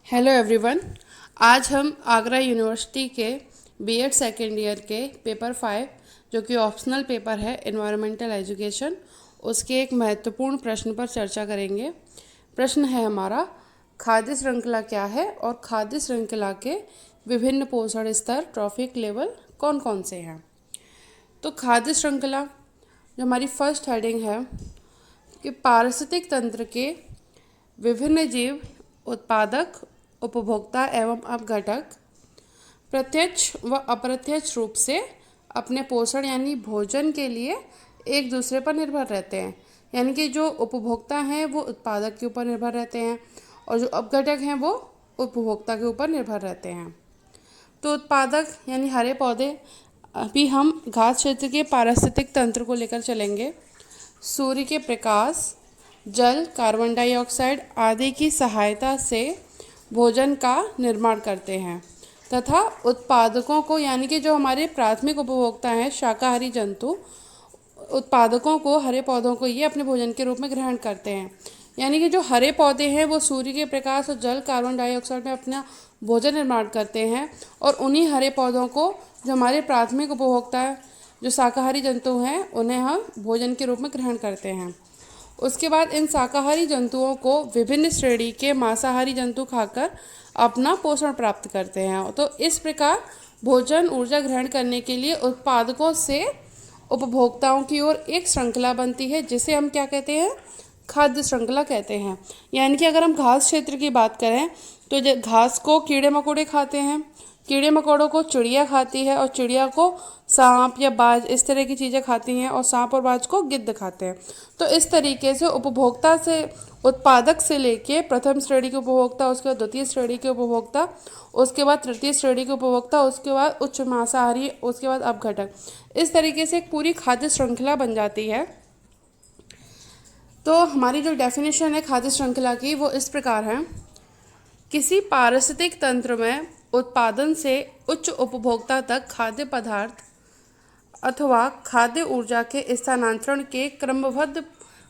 Hello everyone. आज हम Agra university के बीएड सेकेंड ईयर के पेपर 5 जो कि ऑप्शनल पेपर है एनवायरमेंटल एजुकेशन, उसके एक महत्वपूर्ण प्रश्न पर चर्चा करेंगे। प्रश्न है हमारा, खाद्य श्रृंखला क्या है और खाद्य श्रृंखला के विभिन्न पोषण स्तर ट्रॉफिक लेवल कौन कौन से हैं। तो खाद्य श्रृंखला जो हमारी फर्स्ट हेडिंग है कि पारिस्थितिक तंत्र के विभिन्न जीव उत्पादक, उपभोक्ता एवं अपघटक प्रत्यक्ष व अप्रत्यक्ष रूप से अपने पोषण यानी भोजन के लिए एक दूसरे पर निर्भर रहते हैं। यानी कि जो उपभोक्ता हैं वो उत्पादक के ऊपर निर्भर रहते हैं और जो अपघटक हैं वो उपभोक्ता के ऊपर निर्भर रहते हैं। तो उत्पादक यानी हरे पौधे, अभी हम घास क्षेत्र के पारिस्थितिक तंत्र को लेकर चलेंगे। सूर्य के प्रकाश, जल, कार्बन डाइऑक्साइड आदि की सहायता से भोजन का निर्माण करते हैं तथा उत्पादकों को यानी कि जो हमारे प्राथमिक उपभोक्ता हैं शाकाहारी जंतु, उत्पादकों को, हरे पौधों को ये अपने भोजन के रूप में ग्रहण करते हैं। यानी कि जो हरे पौधे हैं वो सूर्य के प्रकाश और जल, कार्बन डाइऑक्साइड में अपना भोजन निर्माण करते हैं और उन्हीं हरे पौधों को जो हमारे प्राथमिक उपभोक्ता जो शाकाहारी जंतु हैं उन्हें हम भोजन के रूप में ग्रहण करते हैं। उसके बाद इन शाकाहारी जंतुओं को विभिन्न श्रेणी के मांसाहारी जंतु खाकर अपना पोषण प्राप्त करते हैं। तो इस प्रकार भोजन ऊर्जा ग्रहण करने के लिए उत्पादकों से उपभोक्ताओं की ओर एक श्रृंखला बनती है जिसे हम क्या कहते हैं, खाद्य श्रृंखला कहते हैं। यानी कि अगर हम घास क्षेत्र की बात करें तो घास को कीड़े मकोड़े खाते हैं, कीड़े मकोड़ों को चिड़िया खाती है और चिड़िया को सांप या बाज इस तरह की चीज़ें खाती हैं और सांप और बाज को गिद्ध खाते हैं। तो इस तरीके से उपभोक्ता से, उत्पादक से लेके प्रथम श्रेणी के उपभोक्ता, उसके बाद द्वितीय श्रेणी के उपभोक्ता, उसके बाद तृतीय श्रेणी के उपभोक्ता, उसके बाद उच्च मांसाहारी, उसके बाद अपघटक, इस तरीके से एक पूरी खाद्य श्रृंखला बन जाती है। तो हमारी जो डेफिनेशन है खाद्य श्रृंखला की वो इस प्रकार है, किसी पारिस्थितिक तंत्र में उत्पादन से उच्च उपभोक्ता तक खाद्य पदार्थ अथवा खाद्य ऊर्जा के स्थानांतरण के क्रमबद्ध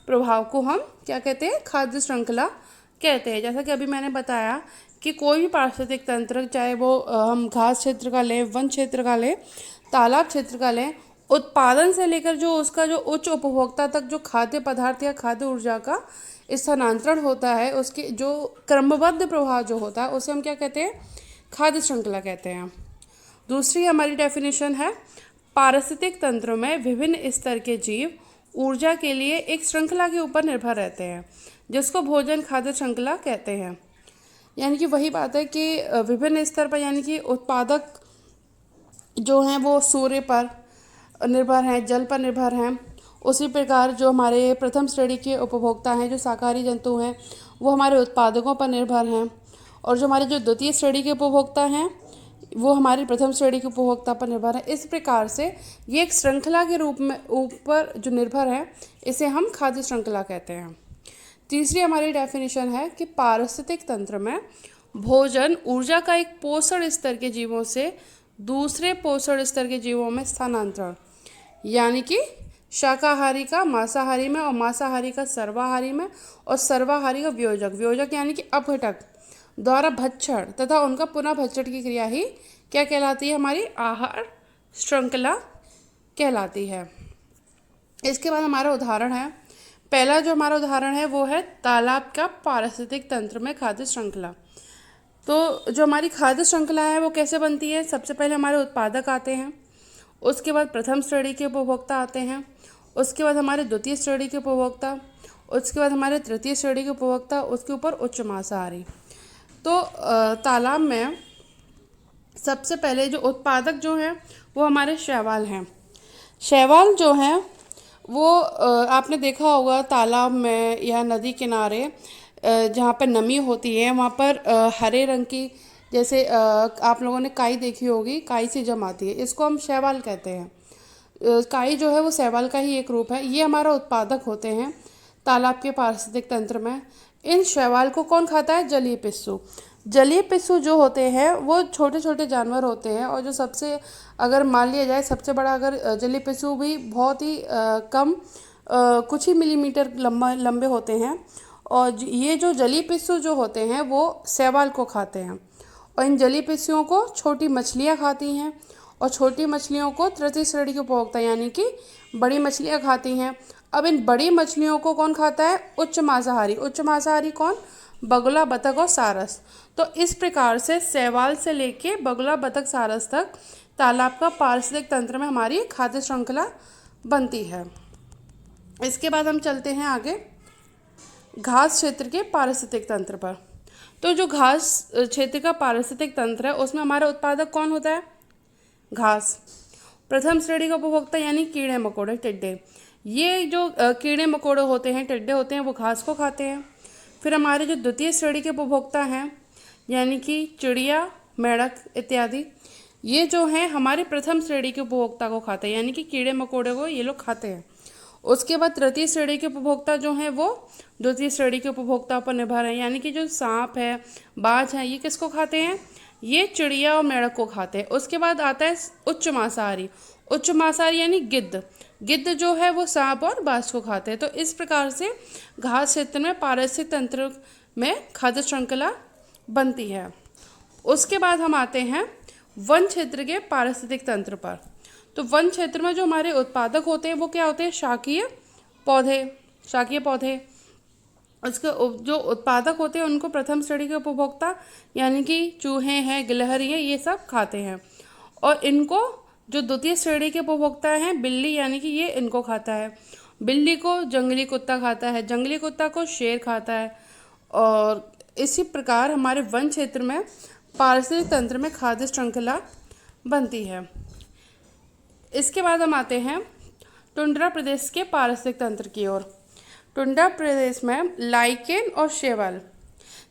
प्रभाव को हम क्या कहते हैं, खाद्य श्रृंखला कहते हैं। जैसा कि अभी मैंने बताया कि कोई भी पारिस्थितिक तंत्र, चाहे वो हम घास क्षेत्र का लें, वन क्षेत्र का लें, तालाब क्षेत्र का लें, उत्पादन से लेकर जो उसका जो उच्च उपभोक्ता तक जो खाद्य पदार्थ या खाद्य ऊर्जा का स्थानांतरण होता है, उसके जो क्रमबद्ध प्रभाव जो होता है उसे हम क्या कहते हैं, खाद्य श्रृंखला कहते हैं। दूसरी हमारी डेफिनेशन है, पारिस्थितिक तंत्र में विभिन्न स्तर के जीव ऊर्जा के लिए एक श्रृंखला के ऊपर निर्भर रहते हैं जिसको भोजन खाद्य श्रृंखला कहते हैं। यानी कि वही बात है कि विभिन्न स्तर पर, यानी कि उत्पादक जो हैं वो सूर्य पर निर्भर हैं, जल पर निर्भर हैं। उसी प्रकार जो हमारे प्रथम श्रेणी के उपभोक्ता हैं जो शाकाहारी जंतु हैं वो हमारे उत्पादकों पर निर्भर हैं और जो हमारे जो द्वितीय श्रेणी के उपभोक्ता हैं वो हमारी प्रथम श्रेणी के उपभोक्ता पर निर्भर है। इस प्रकार से ये एक श्रृंखला के रूप में ऊपर जो निर्भर है इसे हम खाद्य श्रृंखला कहते हैं। तीसरी हमारी डेफिनेशन है कि पारिस्थितिक तंत्र में भोजन ऊर्जा का एक पोषण स्तर के जीवों से दूसरे पोषण स्तर के जीवों में स्थानांतरण, यानी कि शाकाहारी का मांसाहारी में और मांसाहारी का सर्वाहारी में और सर्वाहारी का वियोजक, वियोजक यानी कि अपघटक द्वारा भक्षण तथा उनका पुनः भक्षण की क्रिया ही क्या कहलाती है, हमारी आहार श्रृंखला कहलाती है। इसके बाद हमारा उदाहरण है, पहला जो हमारा उदाहरण है वो है तालाब का पारिस्थितिक तंत्र में खाद्य श्रृंखला। तो जो हमारी खाद्य श्रृंखला है वो कैसे बनती है, सबसे पहले हमारे उत्पादक आते हैं, उसके बाद प्रथम श्रेणी के उपभोक्ता आते हैं, उसके बाद हमारे द्वितीय श्रेणी के उपभोक्ता, उसके बाद हमारे तृतीय श्रेणी के उपभोक्ता, उसके ऊपर उच्च मांसाहारी। तो तालाब में सबसे पहले जो उत्पादक जो हैं वो हमारे शैवाल हैं। शैवाल जो हैं वो आपने देखा होगा तालाब में या नदी किनारे जहाँ पर नमी होती है वहाँ पर हरे रंग की, जैसे आप लोगों ने काई देखी होगी, काई से जम आती है, इसको हम शैवाल कहते हैं। काई जो है वो शैवाल का ही एक रूप है। ये हमारा उत्पादक होते हैं तालाब के पारिस्थितिक तंत्र में। इन शैवाल को कौन खाता है, जलीय पिस्सू। जलीय पिस्सू जो होते हैं वो छोटे छोटे जानवर होते हैं और जो सबसे, अगर मान लिया जाए सबसे बड़ा, अगर जलीय पिस्सू भी बहुत ही कम कुछ ही मिलीमीटर लंबे होते हैं और ये जो जलीय पिस्सू जो होते हैं वो शैवाल को खाते हैं, और इन जलीय पिस्सियों को छोटी मछलियाँ खाती हैं, और छोटी मछलियों को तृतीय श्रेणी के उपभोक्ता यानी कि बड़ी मछलियाँ खाती हैं। अब इन बड़ी मछलियों को कौन खाता है? उच्च मांसाहारी। उच्च मांसाहारी कौन? बगुला, बतख और सारस। तो इस प्रकार से शैवाल से लेके बगुला, बतख, सारस तक तालाब का पारिस्थितिक तंत्र में हमारी खाद्य श्रृंखला बनती है। इसके बाद हम चलते हैं आगे घास क्षेत्र के पारिस्थितिक तंत्र पर। तो जो घास क्षेत्र का पारिस्थितिक तंत्र है उसमें हमारा उत्पादक कौन होता है? घास। प्रथम श्रेणी का उपभोक्ता यानी कीड़े मकोड़े, टिड्डे। ये जो कीड़े मकोड़े होते हैं, टिड्डे होते हैं, वो घास को खाते हैं। फिर हमारे जो द्वितीय श्रेणी के उपभोक्ता हैं यानी कि चिड़िया, मेंढक इत्यादि, ये जो हैं हमारे प्रथम श्रेणी के उपभोक्ता को खाते हैं, यानी कि कीड़े मकोड़े को ये लोग खाते हैं। उसके बाद तृतीय श्रेणी के उपभोक्ता जो हैं वो द्वितीय श्रेणी के उपभोक्ता पर निर्भर हैं, यानी कि जो सांप है, बाज है, ये किसको खाते हैं? ये चिड़िया और मेंढक को खाते हैं। उसके बाद आता है उच्च मांसाहारी। उच्च मांसाहारी यानी गिद्ध। गिद्ध जो है वो सांप और बाज को खाते हैं। तो इस प्रकार से घास क्षेत्र में पारिस्थितिक तंत्र में खाद्य श्रृंखला बनती है। उसके बाद हम आते हैं वन क्षेत्र के पारिस्थितिक तंत्र पर। तो वन क्षेत्र में जो हमारे उत्पादक होते हैं वो क्या होते हैं? शाकीय पौधे। शाकीय पौधे। उसके जो उत्पादक होते हैं उनको प्रथम श्रेणी के उपभोक्ता यानी कि चूहे हैं, गिलहरी हैं, ये सब खाते हैं। और इनको जो द्वितीय श्रेणी के उपभोक्ता हैं, बिल्ली यानी कि ये इनको खाता है। बिल्ली को जंगली कुत्ता खाता है, जंगली कुत्ता को शेर खाता है। और इसी प्रकार हमारे वन क्षेत्र में पारिस्थितिक तंत्र में खाद्य श्रृंखला बनती है। इसके बाद हम आते हैं टुंड्रा प्रदेश के पारिस्थितिक तंत्र की ओर। टुंड्रा प्रदेश में लाइकेन और शैवाल।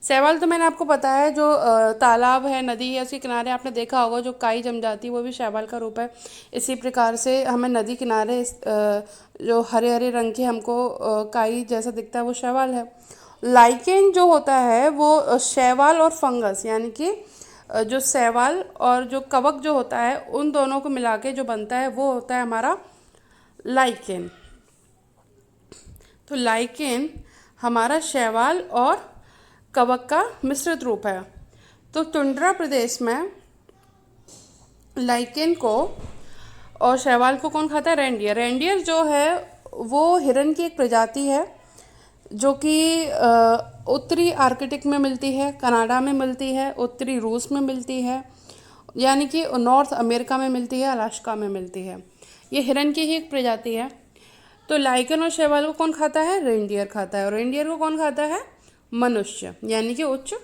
शैवाल तो मैंने आपको बताया, जो तालाब है, नदी है, उसके किनारे आपने देखा होगा जो काई जम जाती है वो भी शैवाल का रूप है। इसी प्रकार से हमें नदी किनारे जो हरे हरे रंग के हमको काई जैसा दिखता है वो शैवाल है। लाइकेन जो होता है वो शैवाल और फंगस यानी कि जो शैवाल और जो कवक जो होता है उन दोनों को मिला के जो बनता है वो होता है हमारा लाइकेन। तो लाइकेन हमारा शैवाल और कवक का मिश्रित रूप है। तो टुंड्रा प्रदेश में लाइकेन को और शैवाल को कौन खाता है? रेंडियर। रेंडियर जो है वो हिरन की एक प्रजाति है जो कि उत्तरी आर्कटिक में मिलती है, कनाडा में मिलती है, उत्तरी रूस में मिलती है, यानी कि नॉर्थ अमेरिका में मिलती है, अलास्का में मिलती है। ये हिरन की ही एक प्रजाति है। तो लाइकेन और शैवाल को कौन खाता है? रेंडियर खाता है। और रेंडियर को कौन खाता है? मनुष्य, यानी कि उच्च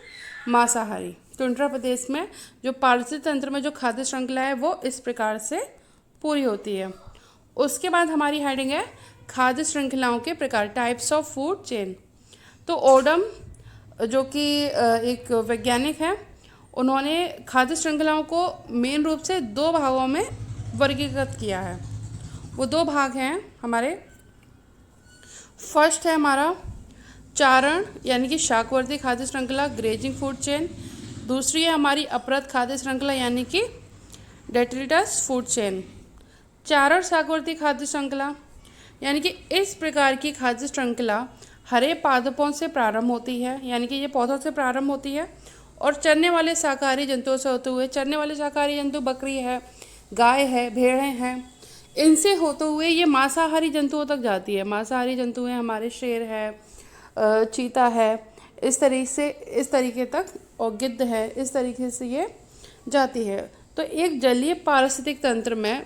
मांसाहारी। टुंड्रा प्रदेश में जो पारिस्थितिक तंत्र में जो खाद्य श्रृंखला है वो इस प्रकार से पूरी होती है। उसके बाद हमारी हेडिंग है खाद्य श्रृंखलाओं के प्रकार, टाइप्स ऑफ फूड चेन। तो ओडम जो कि एक वैज्ञानिक हैं, उन्होंने खाद्य श्रृंखलाओं को मेन रूप से दो भागों में वर्गीकृत किया है। वो दो भाग हैं हमारे। फर्स्ट है हमारा चारण यानी कि शाकवर्ती खाद्य श्रृंखला, ग्रेजिंग फूड चेन। दूसरी है हमारी अपरत खाद्य श्रृंखला यानी कि डेट्रिटस फूड चेन। चारण शाकवर्ती खाद्य श्रृंखला यानी कि इस प्रकार की खाद्य श्रृंखला हरे पादपों से प्रारंभ होती है, यानी कि ये पौधों से प्रारंभ होती है और चरने वाले शाकाहारी जंतुओं से होते हुए, चरने वाले शाकाहारी जंतु बकरी है, गाय है, भेड़ें हैं, इनसे होते हुए ये मांसाहारी जंतुओं तक जाती है। मांसाहारी जंतु हैं हमारे शेर है, चीता है, इस तरीके तक, और गिद्ध है, इस तरीके से ये जाती है। तो एक जलीय पारिस्थितिक तंत्र में,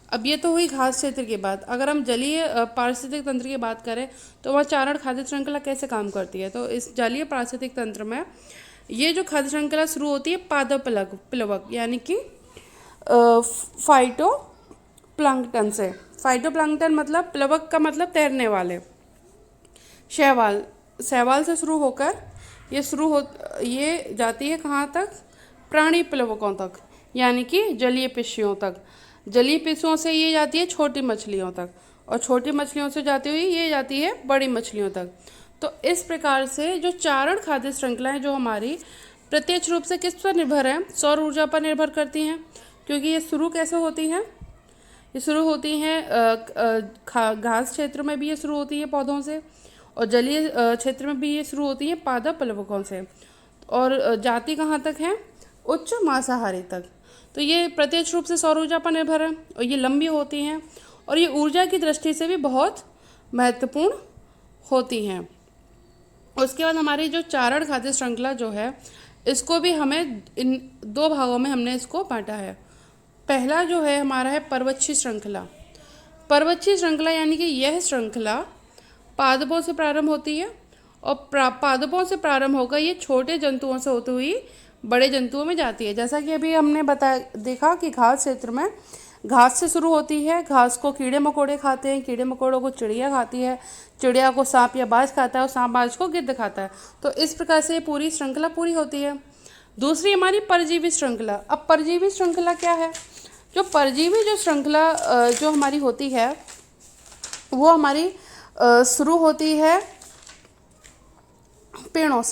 अब ये तो हुई घास क्षेत्र की बात, अगर हम जलीय पारिस्थितिक तंत्र की बात करें तो वह चारण खाद्य श्रृंखला कैसे काम करती है। तो इस जलीय पारिस्थितिक तंत्र में ये जो खाद्य श्रृंखला शुरू होती है पादप प्लवक यानी कि फाइटो प्लांक्टन से। फाइटो प्लांक्टन मतलब प्लवक का मतलब तैरने वाले। शैवाल से शुरू होकर ये जाती है कहाँ तक? प्राणी प्लवकों तक, यानी कि जलीय पिस्सियों तक। जलीय पिस्सियों से ये जाती है छोटी मछलियों तक, और छोटी मछलियों से जाती हुई ये जाती है बड़ी मछलियों तक। तो इस प्रकार से जो चारण खाद्य श्रृंखलाएं जो हमारी प्रत्यक्ष रूप से किस पर निर्भर है? सौर ऊर्जा पर निर्भर करती हैं। क्योंकि ये शुरू कैसे होती हैं? ये शुरू होती हैं घास क्षेत्र में भी ये शुरू होती है पौधों से, और जलीय क्षेत्र में भी ये शुरू होती है पादप प्लवकों से। और जाति कहाँ तक है? उच्च मांसाहारी तक। तो ये प्रत्यक्ष रूप से सौर ऊर्जा पर निर्भर है और ये लंबी होती हैं और ये ऊर्जा की दृष्टि से भी बहुत महत्वपूर्ण होती हैं। उसके बाद हमारी जो चारण खाद्य श्रृंखला जो है, इसको भी हमें इन दो भागों में हमने इसको बांटा है। पहला जो है हमारा है पर्वतशीय श्रृंखला। पर्वतशीय श्रृंखला यानी कि यह श्रृंखला पादपों से प्रारंभ होती है और पादपों से प्रारंभ होकर ये छोटे जंतुओं से होती हुई बड़े जंतुओं में जाती है। जैसा कि अभी हमने देखा कि घास क्षेत्र में घास से शुरू होती है, घास को कीड़े मकोड़े खाते हैं, कीड़े मकोड़ों को चिड़िया खाती है, चिड़िया को सांप या बाज खाता है और सांप बाज को गिद्ध खाता है। तो इस प्रकार से ये पूरी श्रृंखला पूरी होती है। दूसरी हमारी परजीवी श्रृंखला। अब परजीवी श्रृंखला क्या है? जो परजीवी जो श्रृंखला जो हमारी होती है वो हमारी शुरू होती है पेड़ों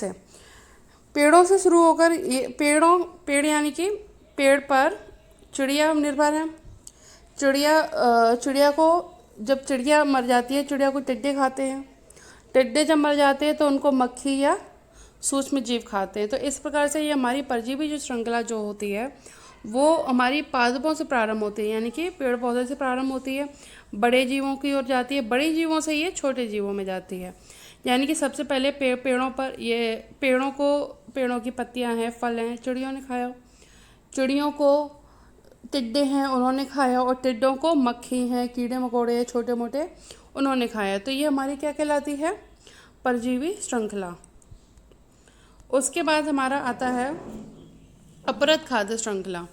से शुरू होकर ये पेड़ यानी कि पेड़ पर चिड़िया निर्भर है। चिड़िया को जब चिड़िया मर जाती है, चिड़िया को टिड्डे खाते हैं। टिड्डे जब मर जाते हैं तो उनको मक्खी या सूक्ष्म जीव खाते हैं। तो इस प्रकार से ये हमारी परजीवी जो श्रृंखला जो होती है वो हमारी पादपों से प्रारंभ होती है, यानी कि पेड़ पौधे से प्रारंभ होती है, बड़े जीवों की ओर जाती है, बड़े जीवों से ये छोटे जीवों में जाती है। यानी कि सबसे पहले पेड़ों पर ये पेड़ों की पत्तियां हैं, फल हैं, चिड़ियों ने खाया। चिड़ियों को टिड्डे हैं, उन्होंने खाया। और टिड्डों को मक्खी हैं, कीड़े मकोड़े हैं छोटे मोटे, उन्होंने खाया। तो ये हमारी क्या कहलाती है? परजीवी श्रृंखला। उसके बाद हमारा आता है अपरत खाद्य श्रृंखला।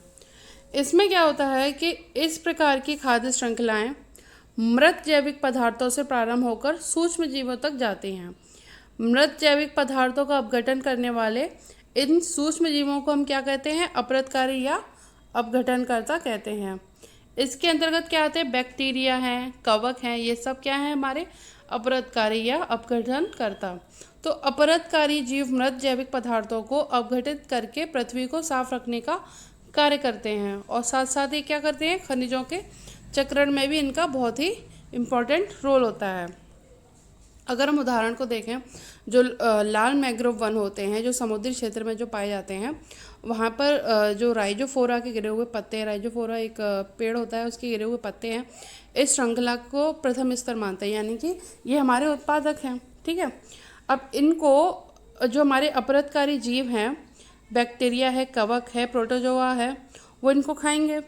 इसमें क्या होता है कि इस प्रकार की खाद्य श्रृंखलाएं मृत जैविक पदार्थों से प्रारंभ होकर सूक्ष्म जीवों तक जाती हैं। मृत जैविक पदार्थों का अपघटन करने वाले इन सूक्ष्म जीवों को हम क्या कहते हैं? अपरतकारी या अपघटनकर्ता कहते हैं। इसके अंतर्गत क्या आते हैं? बैक्टीरिया हैं, कवक हैं, ये सब क्या है? हमारे अपरतकारी या अपघटनकर्ता। तो अपरतकारी जीव मृत जैविक पदार्थों को अपघटित करके पृथ्वी को साफ रखने का कार्य करते हैं और साथ साथ ये क्या करते हैं? खनिजों के चक्रण में भी इनका बहुत ही इम्पोर्टेंट रोल होता है। अगर हम उदाहरण को देखें, जो लाल मैंग्रोव वन होते हैं जो समुद्री क्षेत्र में जो पाए जाते हैं, वहाँ पर जो राइजोफोरा के गिरे हुए पत्ते, राइजोफोरा एक पेड़ होता है, उसके गिरे हुए पत्ते हैं, इस श्रृंखला को प्रथम स्तर मानते हैं, यानी कि ये हमारे उत्पादक हैं। ठीक है। अब इनको जो हमारे अपरतकारी जीव हैं, बैक्टीरिया है, कवक है, प्रोटोजोआ है, वो इनको खाएंगे।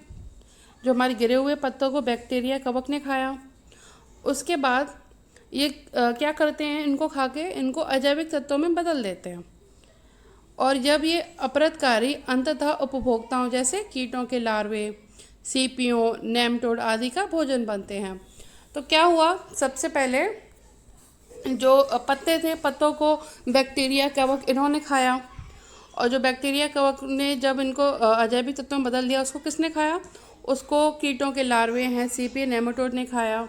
जो हमारे गिरे हुए पत्तों को बैक्टीरिया कवक ने खाया, उसके बाद ये क्या करते हैं? इनको खा के इनको अजैविक तत्वों में बदल देते हैं और जब ये अपरतकारी अंततः उपभोक्ताओं जैसे कीटों के लार्वे, सीपियों, नेमटोड आदि का भोजन बनते हैं। तो क्या हुआ? सबसे पहले जो पत्ते थे, पत्तों को बैक्टीरिया कवक इन्होंने खाया और जो बैक्टीरिया कवक ने जब इनको अजैविक तत्वों में बदल दिया, उसको किसने खाया? उसको कीटों के लार्वे हैं, सीपी, नेमाटोड ने खाया।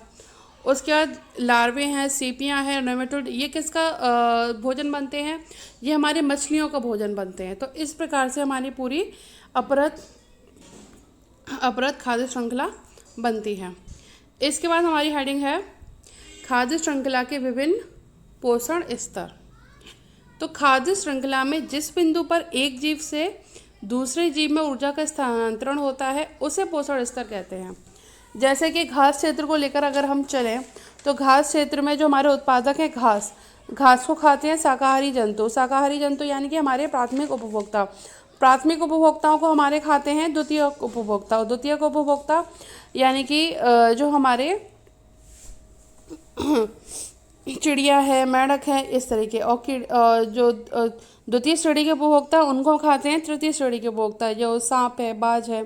उसके बाद लार्वे हैं, सीपियाँ हैं, नेमाटोड, ये किसका भोजन बनते हैं? ये हमारी मछलियों का भोजन बनते हैं। तो इस प्रकार से हमारी पूरी अपरत खाद्य श्रृंखला बनती है। इसके बाद हमारी हेडिंग है खाद्य श्रृंखला के विभिन्न पोषण स्तर। तो खाद्य श्रृंखला में जिस बिंदु पर एक जीव से दूसरे जीव में ऊर्जा का स्थानांतरण होता है उसे पोषण स्तर कहते हैं। जैसे कि घास क्षेत्र को लेकर अगर हम चलें तो घास क्षेत्र में जो हमारे उत्पादक हैं, घास को खाते हैं शाकाहारी जंतु यानी कि हमारे प्राथमिक उपभोक्ताओं को हमारे खाते हैं द्वितीयक उपभोक्ता यानी कि जो हमारे चिड़िया है, मेंढक है, इस तरीके। और जो द्वितीय श्रेणी के उपभोक्ता उनको खाते हैं तृतीय श्रेणी के उपभोक्ता, जो सांप है, बाज है।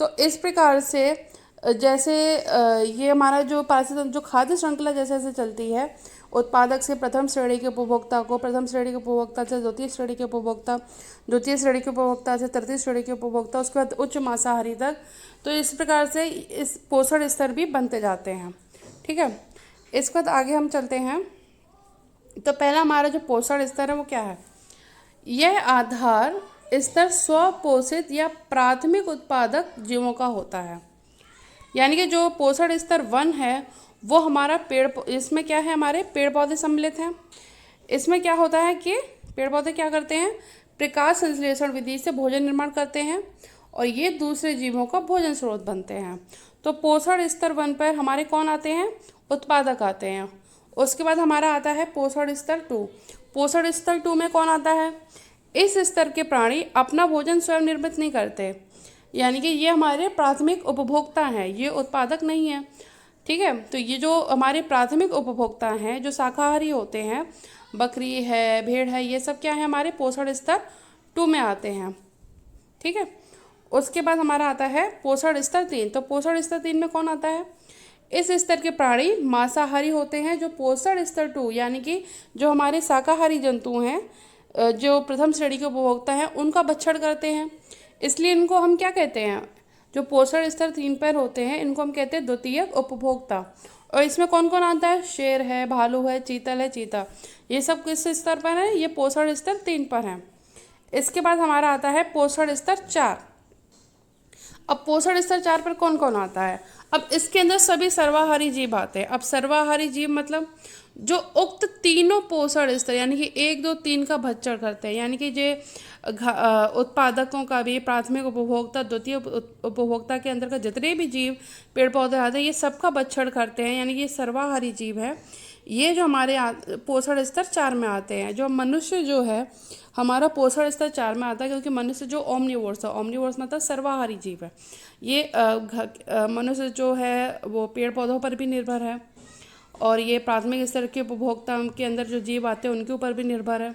तो इस प्रकार से जैसे ये हमारा जो खाद्य श्रृंखला जैसे जैसे चलती है, उत्पादक से प्रथम श्रेणी के उपभोक्ता को, प्रथम श्रेणी के उपभोक्ता से द्वितीय श्रेणी के उपभोक्ता, द्वितीय श्रेणी के उपभोक्ता से तृतीय श्रेणी के उपभोक्ता, उसके बाद उच्च मांसाहारी तक। तो इस प्रकार से इस पोषण स्तर भी बनते जाते हैं। ठीक है। इसके बाद आगे हम चलते हैं। तो पहला हमारा जो पोषण स्तर है वो क्या है? यह आधार स्तर स्वपोषित या प्राथमिक उत्पादक जीवों का होता है। यानी कि जो पोषण स्तर 1 है वो हमारा इसमें क्या है, हमारे पेड़ पौधे सम्मिलित हैं। इसमें क्या होता है कि पेड़ पौधे क्या करते हैं, प्रकाश संश्लेषण विधि से भोजन निर्माण करते हैं और ये दूसरे जीवों का भोजन स्रोत बनते हैं। तो पोषण स्तर 1 पर हमारे कौन आते हैं, उत्पादक आते हैं। उसके बाद हमारा आता है पोषण स्तर 2। पोषण स्तर 2 में कौन आता है, इस स्तर के प्राणी अपना भोजन स्वयं निर्मित नहीं करते, यानी कि ये हमारे प्राथमिक उपभोक्ता हैं, ये उत्पादक नहीं है। ठीक है, तो ये जो हमारे प्राथमिक उपभोक्ता हैं जो शाकाहारी होते हैं, बकरी है, भेड़ है, ये सब क्या है, हमारे पोषण स्तर 2 में आते हैं। ठीक है, उसके बाद हमारा आता है पोषण स्तर 3। तो पोषण स्तर 3 में कौन आता है, इस स्तर के प्राणी मांसाहारी होते हैं। जो पोषण स्तर 2 यानी कि जो हमारे शाकाहारी जंतु हैं, जो प्रथम श्रेणी के उपभोक्ता हैं, उनका भक्षण करते हैं, इसलिए इनको हम क्या कहते हैं, जो पोषण स्तर 3 पर होते हैं इनको हम कहते हैं द्वितीयक उपभोक्ता। और इसमें कौन कौन आता है, शेर है, भालू है, चीतल है, चीता, ये सब किस स्तर पर है, ये पोषण स्तर 3 पर है। इसके बाद हमारा आता है पोषण स्तर 4। अब पोषण स्तर 4 पर कौन कौन आता है, अब इसके अंदर सभी सर्वाहारी जीव आते हैं। अब सर्वाहारी जीव मतलब जो उक्त तीनों पोषण स्तर यानी कि 1, 2, 3 का भक्षण करते हैं, यानी कि जो उत्पादकों का भी, प्राथमिक उपभोक्ता, द्वितीय उपभोक्ता के अंतर्गत जितने भी जीव पेड़ पौधे आते हैं ये सबका भक्षण करते हैं, यानी कि ये सर्वाहारी जीव है। ये जो हमारे पोषण स्तर 4 में आते हैं। जो मनुष्य जो है हमारा पोषण स्तर 4 में आता है, क्योंकि मनुष्य जो ओमनिवोर्स है, ओमनिवोर्स मतलब सर्वाहारी जीव है। ये मनुष्य जो है वो पेड़ पौधों पर भी निर्भर है और ये प्राथमिक स्तर के उपभोक्ता के अंदर जो जीव आते हैं उनके ऊपर भी निर्भर है।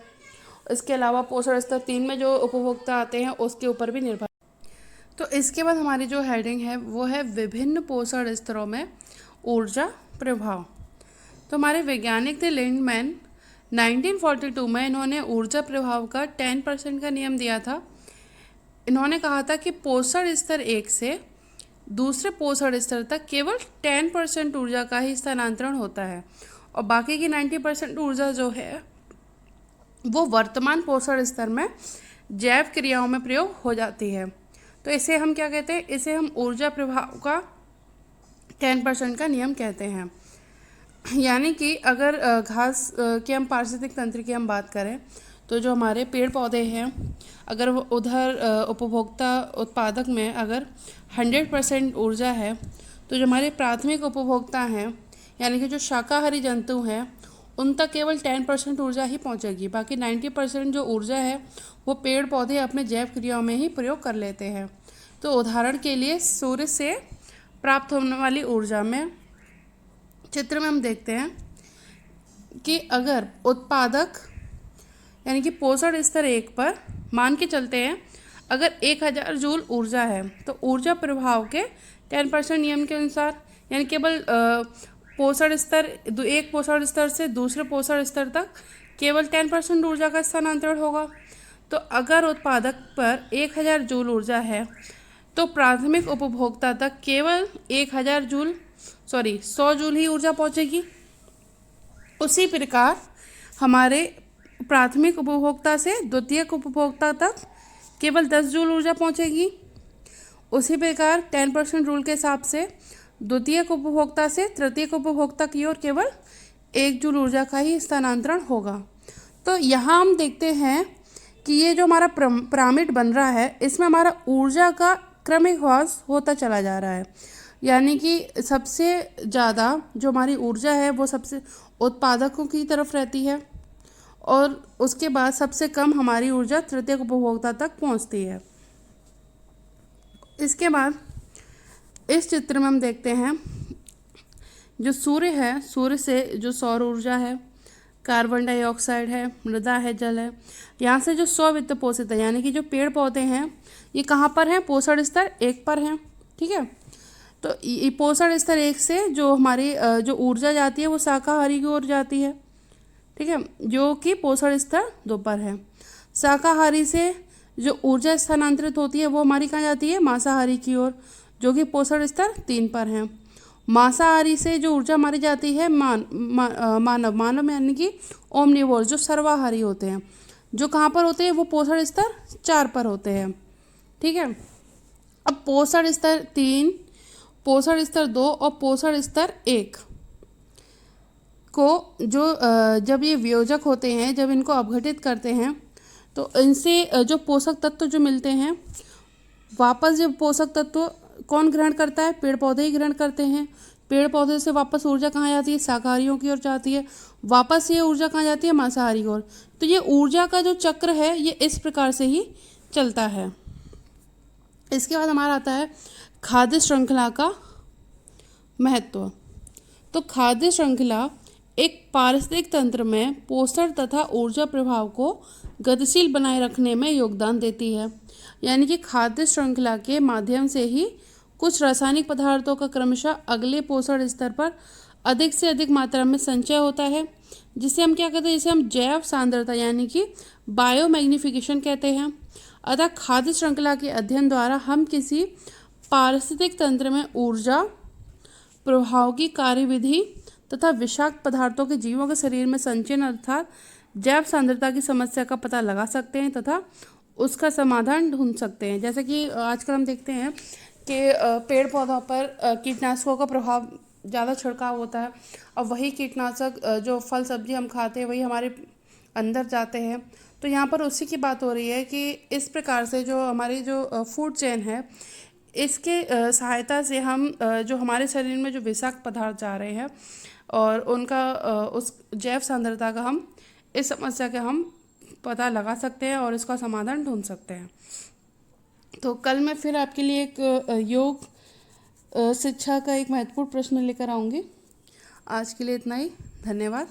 इसके अलावा पोषण स्तर 3 में जो उपभोक्ता आते हैं उसके ऊपर भी निर्भर। तो इसके बाद हमारी जो हेडिंग है वो है विभिन्न पोषण स्तरों में ऊर्जा प्रभाव। तो हमारे वैज्ञानिक थे लिंडमैन, 1942 में इन्होंने ऊर्जा प्रभाव का 10% का नियम दिया था। इन्होंने कहा था कि पोषण स्तर 1 से दूसरे पोषण स्तर तक केवल 10% ऊर्जा का ही स्थानांतरण होता है और बाकी की 90% ऊर्जा जो है वो वर्तमान पोषण स्तर में जैव क्रियाओं में प्रयोग हो जाती है। तो इसे हम क्या कहते हैं, इसे हम ऊर्जा प्रभाव का 10% का नियम कहते हैं। यानी कि अगर घास के हम पारिस्थितिक तंत्र की हम बात करें तो जो हमारे पेड़ पौधे हैं, अगर वो उधर उपभोक्ता उत्पादक में अगर 100% ऊर्जा है, तो जो हमारे प्राथमिक उपभोक्ता हैं यानी कि जो शाकाहारी जंतु हैं उन तक केवल 10% ऊर्जा ही पहुंचेगी। बाकी 90% जो ऊर्जा है वो पेड़ पौधे अपने जैव क्रियाओं में ही प्रयोग कर लेते हैं। तो उदाहरण के लिए सूर्य से प्राप्त होने वाली ऊर्जा में चित्र में हम देखते हैं कि अगर उत्पादक यानी कि पोषण स्तर 1 पर मान के चलते हैं अगर 1000 जूल ऊर्जा है, तो ऊर्जा प्रभाव के 10% नियम के अनुसार यानी केवल पोषण स्तर एक पोषण स्तर से दूसरे पोषण स्तर तक केवल 10% ऊर्जा का स्थानांतरण होगा। तो अगर उत्पादक पर 1000 जूल ऊर्जा है तो प्राथमिक उपभोक्ता तक केवल 100 जूल ही ऊर्जा पहुंचेगी। उसी प्रकार हमारे प्राथमिक उपभोक्ता से द्वितीयक उपभोक्ता तक केवल 10 जूल ऊर्जा पहुंचेगी। उसी प्रकार 10% रूल के हिसाब से द्वितीयक उपभोक्ता से तृतीयक उपभोक्ता की ओर केवल 1 जूल ऊर्जा का ही स्थानांतरण होगा। तो यहाँ हम देखते हैं कि ये जो हमारा पिरामिड बन रहा है इसमें हमारा ऊर्जा का क्रमिक ह्रास होता चला जा रहा है, यानी कि सबसे ज़्यादा जो हमारी ऊर्जा है वो सबसे उत्पादकों की तरफ रहती है और उसके बाद सबसे कम हमारी ऊर्जा तृतीयक उपभोक्ता तक पहुंचती है। इसके बाद इस चित्र में हम देखते हैं जो सूर्य है, सूर्य से जो सौर ऊर्जा है, कार्बन डाइऑक्साइड है, मृदा है, जल है, यहाँ से जो स्व वित्त पोषित है यानी कि जो पेड़ पौधे हैं ये कहाँ पर हैं, पोषण स्तर 1 पर हैं। ठीक है, तो ये पोषण स्तर 1 से जो हमारी जो ऊर्जा जाती है वो शाकाहारी की ओर जाती है। ठीक है, जो कि पोषण स्तर 2 पर है। शाकाहारी से जो ऊर्जा स्थानांतरित होती है वो हमारी कहाँ जाती है, मांसाहारी की ओर, जो कि पोषण स्तर 3 पर है। मांसाहारी से जो ऊर्जा हमारी जाती है मानव यानी कि ओमनिवोर्स जो सर्वाहारी होते हैं, जो कहाँ पर होते हैं, वो पोषण स्तर 4 पर होते हैं। ठीक है, अब पोषण स्तर 3, पोषण स्तर 2 और पोषण स्तर 1 को जब ये वियोजक होते हैं, जब इनको अपघटित करते हैं तो इनसे जो पोषक तत्व जो मिलते हैं, वापस जब पोषक तत्व कौन ग्रहण करता है? पेड़ पौधे ही ग्रहण करते हैं। पेड़ पौधे से वापस ऊर्जा कहाँ जाती है? शाकाहारियों की ओर जाती है। वापस ये ऊर्जा कहाँ जाती है? मांसाहारी की ओर। तो ये ऊर्जा का जो चक्र है ये इस प्रकार से ही चलता है। इसके बाद हमारा आता है खाद्य श्रृंखला का महत्व। तो खाद्य श्रृंखला एक पारिस्थितिक तंत्र में पोषण तथा ऊर्जा प्रभाव को गतिशील बनाए रखने में योगदान देती है। यानी कि खाद्य श्रृंखला के माध्यम से ही कुछ रासायनिक पदार्थों का क्रमशः अगले पोषण स्तर पर अधिक से अधिक मात्रा में संचय होता है, जिसे हम क्या कहते हैं? जिसे हम जैव सांद्रता यानी कि बायोमैग्निफिकेशन कहते हैं। अतः खाद्य श्रृंखला के अध्ययन द्वारा हम किसी पारिस्थितिक तंत्र में ऊर्जा प्रभाव की कार्यविधि तथा विषाक्त पदार्थों के जीवों के शरीर में संचयन अर्थात जैव सांद्रता की समस्या का पता लगा सकते हैं तथा उसका समाधान ढूंढ सकते हैं। जैसे कि आजकल हम देखते हैं कि पेड़ पौधों पर कीटनाशकों का प्रभाव ज़्यादा छिड़काव होता है, और वही कीटनाशक जो फल सब्जी हम खाते हैं वही हमारे अंदर जाते हैं। तो यहाँ पर उसी की बात हो रही है कि इस प्रकार से जो हमारी जो फूड चेन है, इसके सहायता से हम जो हमारे शरीर में जो विषाक्त पदार्थ जा रहे हैं और उनका उस जैव सांद्रता का हम इस समस्या का हम पता लगा सकते हैं और इसका समाधान ढूंढ सकते हैं। तो कल मैं फिर आपके लिए एक योग शिक्षा का एक महत्वपूर्ण प्रश्न लेकर आऊँगी। आज के लिए इतना ही। धन्यवाद।